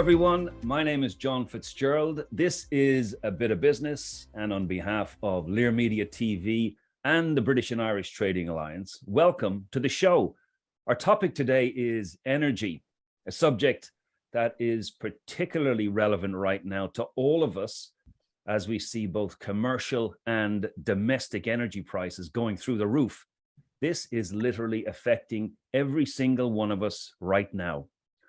everyone. My name is John Fitzgerald. This is A Bit of Business, and on behalf of Lear Media TV and the British and Irish Trading Alliance, welcome to the show. Our topic today is energy, a subject that is particularly relevant right now to all of us as we see both commercial and domestic energy prices going through the roof. This is literally affecting every single one of us right now.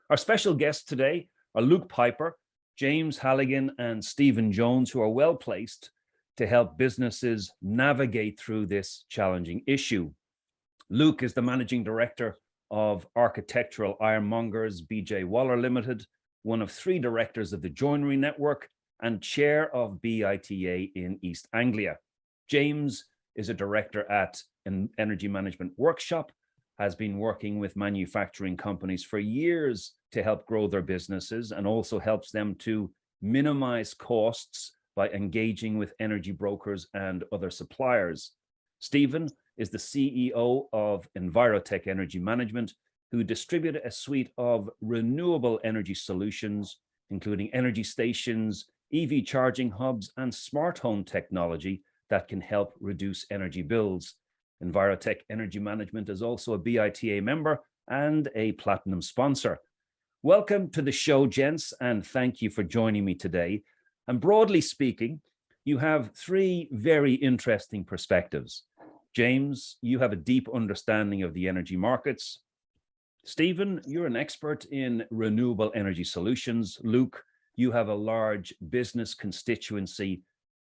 Our special guests today are Luke Piper, James Halligan, and Stephen Jones, who are well placed to help businesses navigate through this challenging issue. Luke is the managing director of Architectural Ironmongers BJ Waller Limited, one of 3 directors of the Joinery Network, and chair of BITA in East Anglia. James is a director at an Energy Management Workshop, has been working with manufacturing companies for years to help grow their businesses, and also helps them to minimize costs by engaging with energy brokers and other suppliers. Stephen is the CEO of Envirotech Energy Management, who distribute a suite of renewable energy solutions, including energy stations, EV charging hubs, and smart home technology that can help reduce energy bills. Envirotech Energy Management is also a BITA member and a platinum sponsor. Welcome to the show, gents, and thank you for joining me today. And broadly speaking, you have 3 very interesting perspectives. James, you have a deep understanding of the energy markets. Stephen, you're an expert in renewable energy solutions. Luke, you have a large business constituency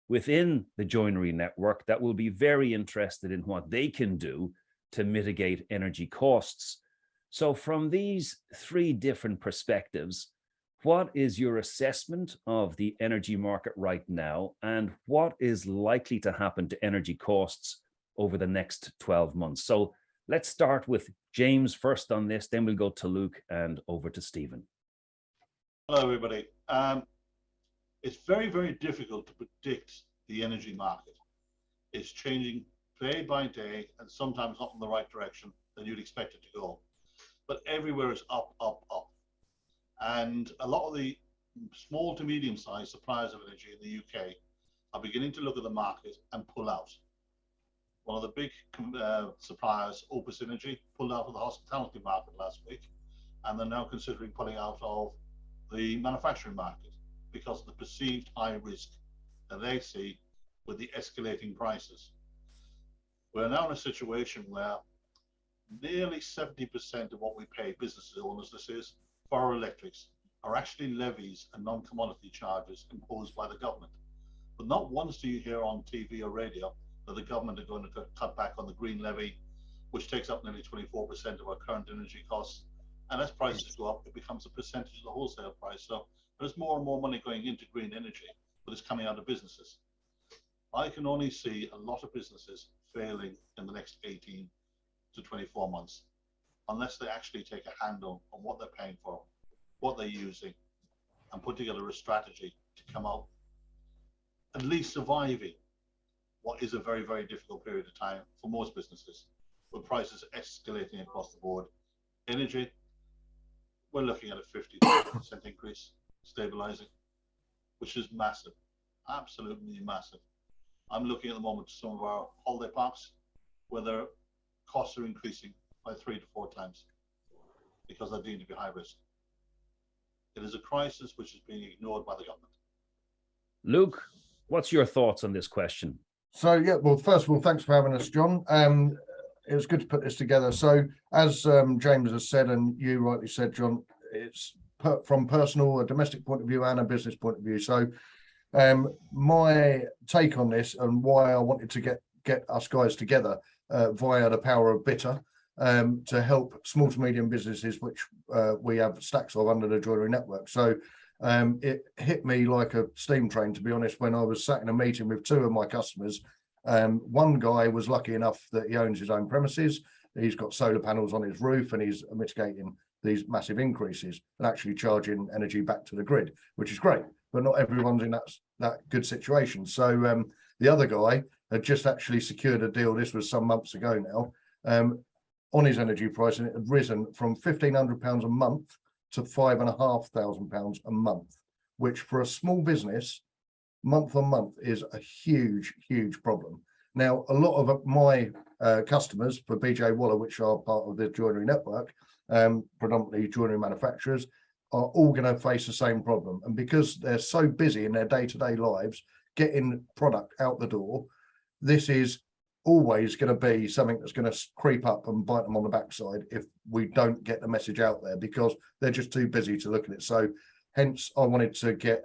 within the Joinery Network that will be very interested in what they can do to mitigate energy costs. So from these 3 different perspectives, what is your assessment of the energy market right now, and what is likely to happen to energy costs over the next 12 months? So let's start with James first on this, then we'll go to Luke and over to Stephen. Hello, everybody. It's very, very difficult to predict the energy market. It's changing day by day, and sometimes not in the right direction than you'd expect it to go. But everywhere is up, up, up. And a lot of the small to medium-sized suppliers of energy in the UK are beginning to look at the market and pull out. One of the big suppliers, Opus Energy, pulled out of the hospitality market last week, and they're now considering pulling out of the manufacturing market because of the perceived high risk that they see with the escalating prices. We're now in a situation where nearly 70% of what we pay business owners, this is, for our electrics, are actually levies and non-commodity charges imposed by the government. But not once do you hear on TV or radio that the government are going to cut back on the green levy, which takes up nearly 24% of our current energy costs. And as prices go up, it becomes a percentage of the wholesale price. So there's more and more money going into green energy, but it's coming out of businesses. I can only see a lot of businesses failing in the next 18 to 24 months, unless they actually take a handle on what they're paying for, what they're using, and put together a strategy to come out at least surviving what is a very, very difficult period of time for most businesses, with prices escalating across the board. Energy, we're looking at a 50% increase, stabilizing, which is massive, absolutely massive. I'm looking at the moment to some of our holiday parks where their costs are increasing by 3 to 4 times because they're deemed to be high risk. It is a crisis which is being ignored by the government. Luke, what's your thoughts on this question? So, yeah, well, first of all, thanks for having us, John. It was good to put this together. So, as James has said, and you rightly said, John, it's from personal, a domestic point of view and a business point of view. So, my take on this and why I wanted to get us guys together via the power of BITA to help small to medium businesses, which we have stacks of under the Joinery Network. So it hit me like a steam train, to be honest, when I was sat in a meeting with 2 of my customers. One guy was lucky enough that he owns his own premises. He's got solar panels on his roof and he's mitigating these massive increases and actually charging energy back to the grid, which is great. But not everyone's in that good situation. So the other guy had just actually secured a deal. This was some months ago now, on his energy price, and it had risen from £1,500 a month to £5,500 a month, which for a small business, month on month is a huge, huge problem. Now, a lot of my customers for BJ Waller, which are part of the joinery network, predominantly joinery manufacturers, are all going to face the same problem. And because they're so busy in their day-to-day lives, getting product out the door, this is always going to be something that's going to creep up and bite them on the backside if we don't get the message out there, because they're just too busy to look at it. So hence I wanted to get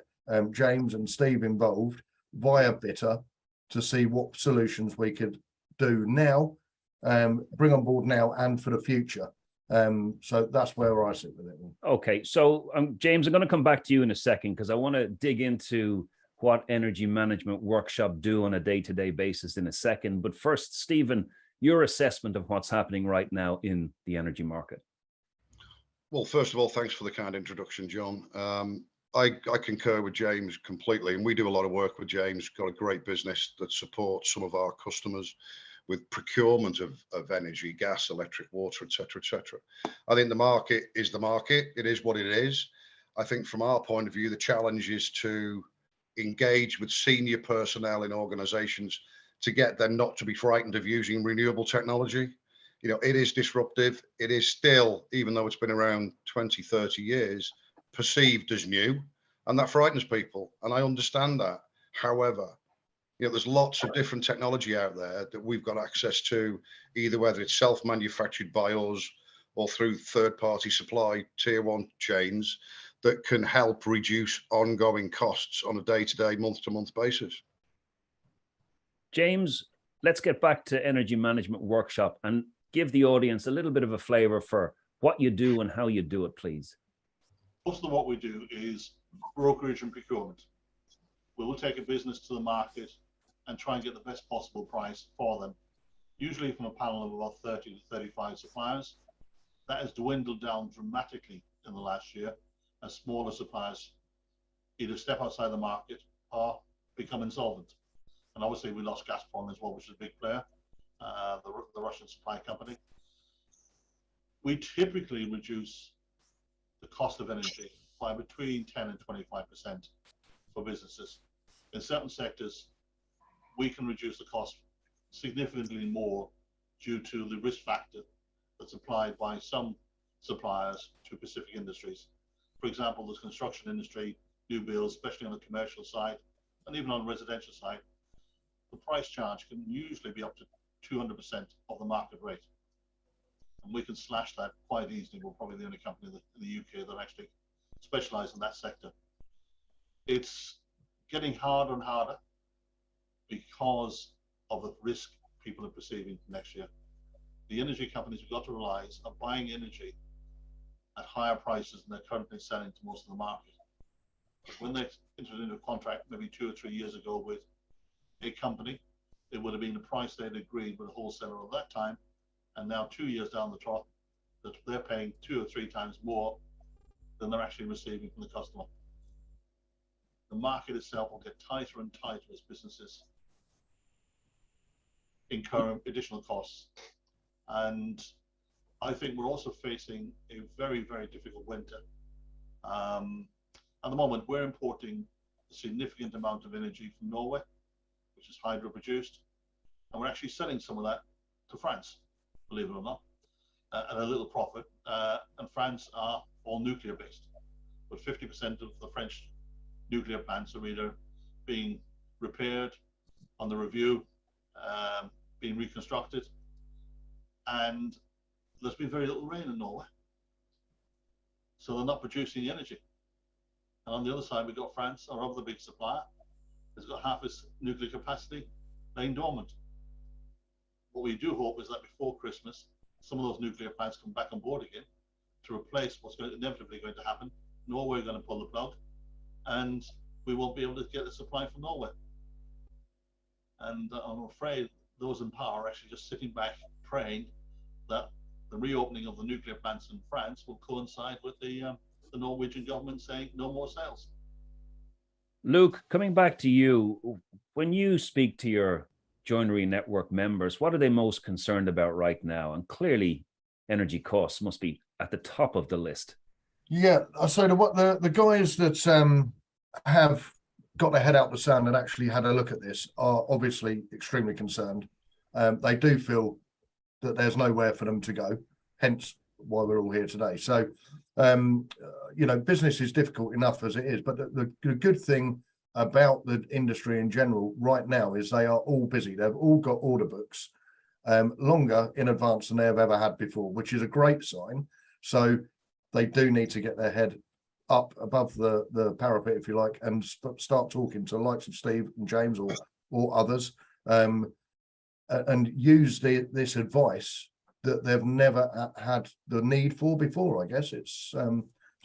James and Steve involved via BITA to see what solutions we could do now, bring on board now and for the future. So that's where I sit with it. Okay, so James, I'm going to come back to you in a second because I want to dig into what Energy Management Workshop do on a day-to-day basis in a second. But first, Stephen, your assessment of what's happening right now in the energy market. Well, first of all, thanks for the kind introduction, John. I concur with James completely, and we do a lot of work with James. Got a great business that supports some of our customers with procurement of energy, gas, electric, water, etc., etc. I think the market is the market. It is what it is. I think from our point of view, the challenge is to engage with senior personnel in organizations to get them not to be frightened of using renewable technology. You know, it is disruptive. It is still, even though it's been around 20, 30 years, perceived as new, and that frightens people. And I understand that. However, you know, there's lots of different technology out there that we've got access to, either whether it's self-manufactured by us or through third-party supply tier one chains that can help reduce ongoing costs on a day-to-day, month-to-month basis. James, let's get back to Energy Management Workshop and give the audience a little bit of a flavor for what you do and how you do it, please. Most of what we do is brokerage and procurement. We will take a business to the market and try and get the best possible price for them, usually from a panel of about 30 to 35 suppliers. That has dwindled down dramatically in the last year as smaller suppliers either step outside the market or become insolvent. And obviously we lost Gazprom as well, which is a big player, the Russian supply company. We typically reduce the cost of energy by between 10 and 25% for businesses. In certain sectors, we can reduce the cost significantly more due to the risk factor that's applied by some suppliers to specific industries. For example, the construction industry, new builds, especially on the commercial side, and even on the residential side, the price charge can usually be up to 200% of the market rate. And we can slash that quite easily. We're probably the only company in the UK that actually specialize in that sector. It's getting harder and harder because of the risk people are perceiving next year. The energy companies we've got to realize are buying energy at higher prices than they're currently selling to most of the market. But when they entered into a contract maybe 2 or 3 years ago with a company, it would have been the price they'd agreed with a wholesaler at that time. And now 2 years down the track, that they're paying 2 or 3 times more than they're actually receiving from the customer. The market itself will get tighter and tighter as businesses incur additional costs. And I think we're also facing a very, very difficult winter. At the moment, we're importing a significant amount of energy from Norway, which is hydro produced, and we're actually selling some of that to France, believe it or not, at a little profit. And France are all nuclear based, but 50% of the French nuclear plants are either being repaired, on the review, being reconstructed, and there's been very little rain in Norway, so they're not producing the energy. And on the other side, we've got France, our other big supplier, has got half its nuclear capacity laying dormant. What we do hope is that before Christmas, some of those nuclear plants come back on board again to replace what's inevitably going to happen. Norway are going to pull the plug, and we won't be able to get the supply from Norway. And I'm afraid those in power are actually just sitting back praying that the reopening of the nuclear plants in France will coincide with the Norwegian government saying no more sales. Luke, coming back to you, when you speak to your joinery network members, what are they most concerned about right now? And clearly, energy costs must be at the top of the list. Yeah, so the guys that have got their head out the sand and actually had a look at this are obviously extremely concerned. They do feel that there's nowhere for them to go, hence why we're all here today. So, business is difficult enough as it is, but the good thing about the industry in general right now is they are all busy. They've all got order books longer in advance than they have ever had before, which is a great sign. So they do need to get their head up above the parapet, if you like, and start talking to the likes of Steve and James or others, and use this advice that they've never had the need for before. I guess it's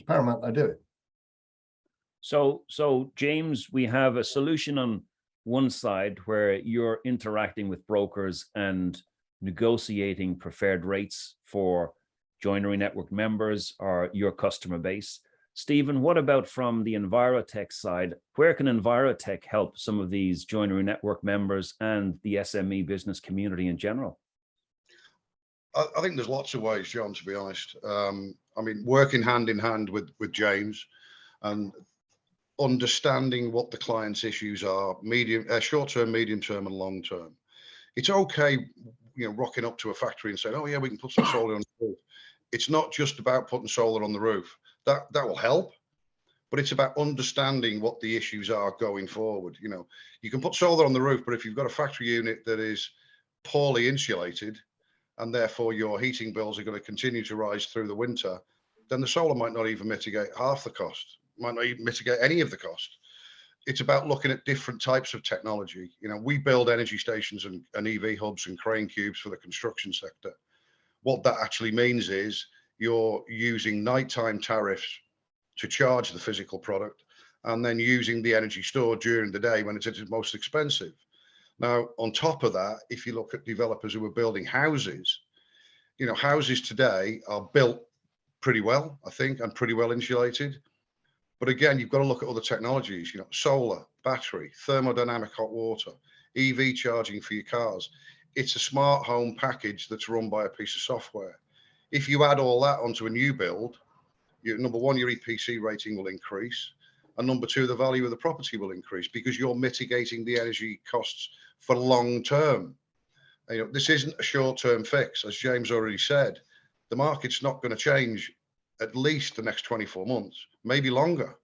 paramount they do it. So James, we have a solution on one side where you're interacting with brokers and negotiating preferred rates for joinery network members or your customer base. Stephen, what about from the Envirotech side? Where can Envirotech help some of these joinery network members and the SME business community in general? I think there's lots of ways, John, to be honest. Working hand in hand with James and understanding what the client's issues are, short term, medium term, and long term. It's okay, rocking up to a factory and saying, "Oh yeah, we can put some solar on the roof." It's not just about putting solar on the roof. That will help, but it's about understanding what the issues are going forward. You can put solar on the roof, but if you've got a factory unit that is poorly insulated, and therefore your heating bills are going to continue to rise through the winter, then the solar might not even mitigate half the cost, might not even mitigate any of the cost. It's about looking at different types of technology. We build energy stations and EV hubs and crane cubes for the construction sector. What that actually means is you're using nighttime tariffs to charge the physical product and then using the energy stored during the day when it's at its most expensive. Now, on top of that, if you look at developers who are building houses, houses today are built pretty well, I think, and pretty well insulated. But again, you've got to look at other technologies, solar, battery, thermodynamic hot water, EV charging for your cars. It's a smart home package that's run by a piece of software. If you add all that onto a new build, number one, your EPC rating will increase. And number two, the value of the property will increase because you're mitigating the energy costs for long term. This isn't a short-term fix, as James already said. The market's not going to change at least the next 24 months, maybe longer.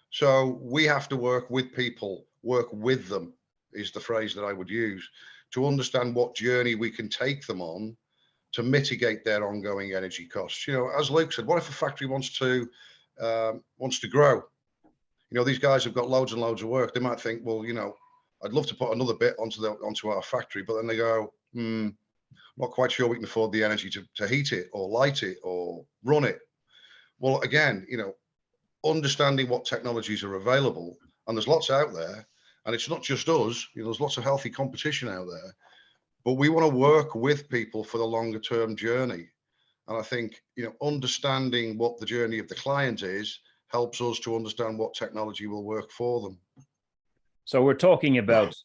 So we have to work with people, work with them is the phrase that I would use, to understand what journey we can take them on to mitigate their ongoing energy costs. As Luke said, what if a factory wants to grow? These guys have got loads and loads of work. They might think, well, I'd love to put another bit onto our factory, but then they go, not quite sure we can afford the energy to heat it or light it or run it. Well, again, understanding what technologies are available, and there's lots out there, and it's not just us. There's lots of healthy competition out there, but we want to work with people for the longer term journey. And I think, understanding what the journey of the client is helps us to understand what technology will work for them. So we're talking about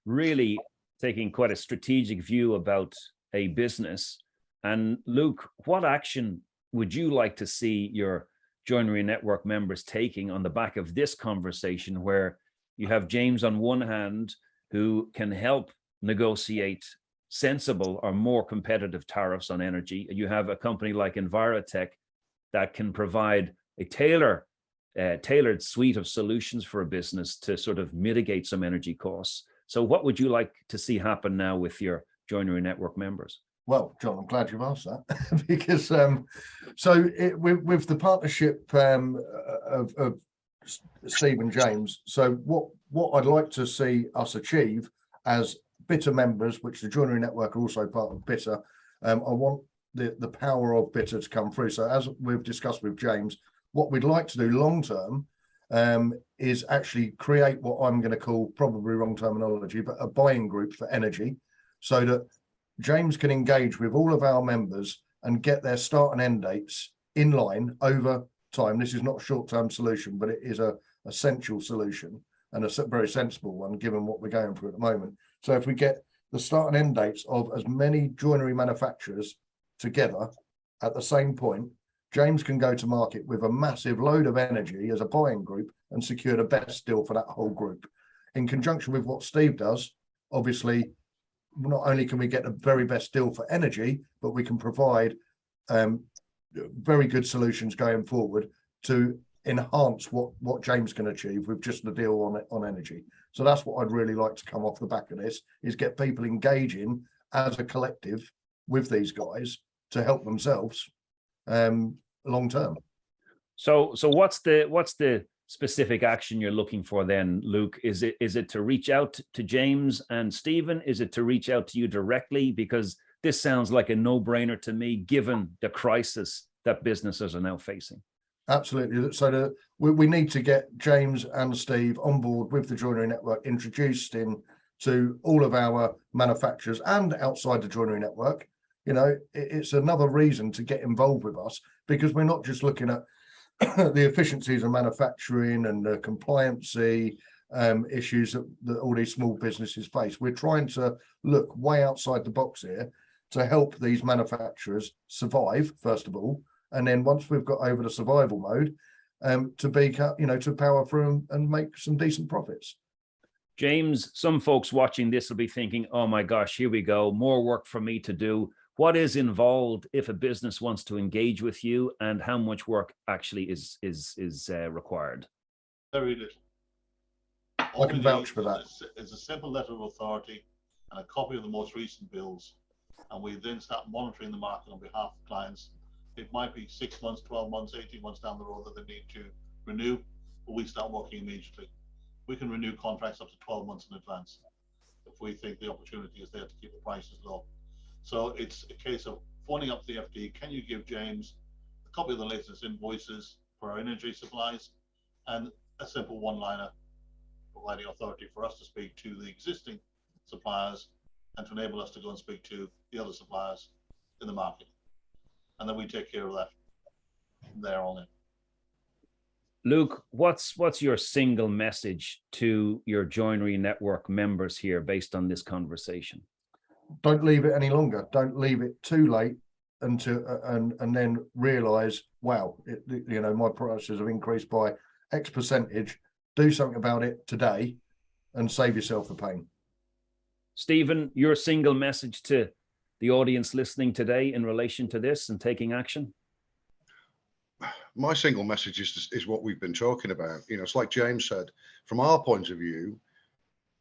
really taking quite a strategic view about a business. And Luke, what action would you like to see your joinery network members taking on the back of this conversation, where you have James on one hand, who can help negotiate sensible or more competitive tariffs on energy. You have a company like Envirotech that can provide a tailored suite of solutions for a business to sort of mitigate some energy costs. So what would you like to see happen now with your joinery network members? Well, John, I'm glad you've asked that because with the partnership of Steve and James, so what I'd like to see us achieve as BITA members, which the joinery network are also part of BITA, I want the power of BITA to come through. So as we've discussed with James, what we'd like to do long term is actually create what I'm going to call, probably wrong terminology, but a buying group for energy, so that James can engage with all of our members and get their start and end dates in line over time. This is not a short-term solution, but it is a essential solution and a very sensible one given what we're going through at the moment. So if we get the start and end dates of as many joinery manufacturers together at the same point, James can go to market with a massive load of energy as a buying group and secure the best deal for that whole group. In conjunction with what Steve does, obviously, not only can we get the very best deal for energy, but we can provide very good solutions going forward to enhance what James can achieve with just the deal on energy. So that's what I'd really like to come off the back of this, is get people engaging as a collective with these guys to help themselves long term. So what's the specific action you're looking for then, Luke? Is it to reach out to James and Stephen? Is it to reach out to you directly? Because this sounds like a no-brainer to me, given the crisis that businesses are now facing. Absolutely. So we need to get James and Steve on board with the joinery network, introduced in to all of our manufacturers and outside the joinery network. You know, it's another reason to get involved with us, because we're not just looking at the efficiencies of manufacturing and the compliancy issues that all these small businesses face. We're trying to look way outside the box here to help these manufacturers survive, first of all, and then once we've got over the survival mode, to power through and make some decent profits. James, some folks watching this will be thinking, "Oh my gosh, here we go, more work for me to do." What is involved if a business wants to engage with you, and how much work actually is required? Very little. I can vouch for that. It's a simple letter of authority and a copy of the most recent bills, and we then start monitoring the market on behalf of clients. It might be 6 months, 12 months, 18 months down the road that they need to renew, but we start working immediately. We can renew contracts up to 12 months in advance if we think the opportunity is there to keep the prices low. So it's a case of phoning up the FD. Can you give James a copy of the latest invoices for our energy supplies, and a simple one-liner providing authority for us to speak to the existing suppliers and to enable us to go and speak to the other suppliers in the market. And then we take care of that from there on in. Luke, what's your single message to your joinery network members here based on this conversation? Don't leave it any longer. Don't leave it too late and then realize, wow, my prices have increased by X percentage. Do something about it today and save yourself the pain. Stephen, your single message to the audience listening today in relation to this and taking action? My single message is what we've been talking about. It's like James said, from our point of view,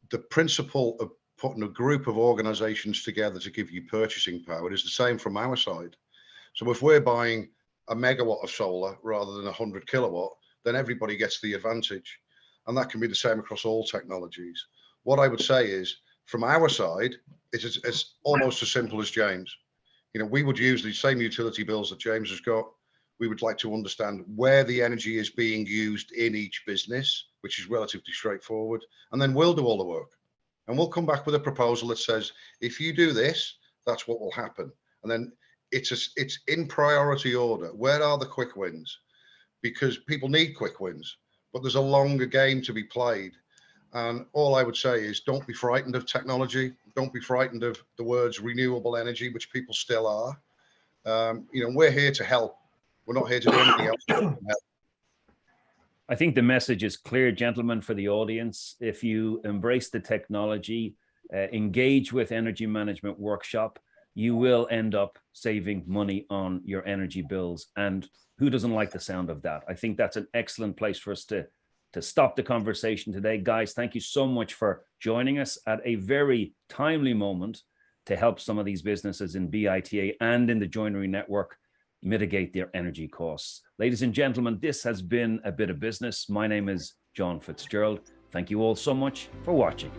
the principle of putting a group of organizations together to give you purchasing power is the same from our side. So if we're buying a megawatt of solar rather than 100 kilowatt, then everybody gets the advantage. And that can be the same across all technologies. What I would say is, from our side, it's almost as simple as James. We would use the same utility bills that James has got. We would like to understand where the energy is being used in each business, which is relatively straightforward. And then we'll do all the work. And we'll come back with a proposal that says, if you do this, that's what will happen. And then it's in priority order. Where are the quick wins? Because people need quick wins, but there's a longer game to be played. And all I would say is, don't be frightened of technology. Don't be frightened of the words renewable energy, which people still are. We're here to help. We're not here to do anything else. I think the message is clear, gentlemen, for the audience. If you embrace the technology, engage with Energy Management Workshop, you will end up saving money on your energy bills. And who doesn't like the sound of that? I think that's an excellent place for us to stop the conversation today. Guys, thank you so much for joining us at a very timely moment to help some of these businesses in BITA and in the joinery network mitigate their energy costs. Ladies and gentlemen, this has been A Bit of Business. My name is John Fitzgerald. Thank you all so much for watching.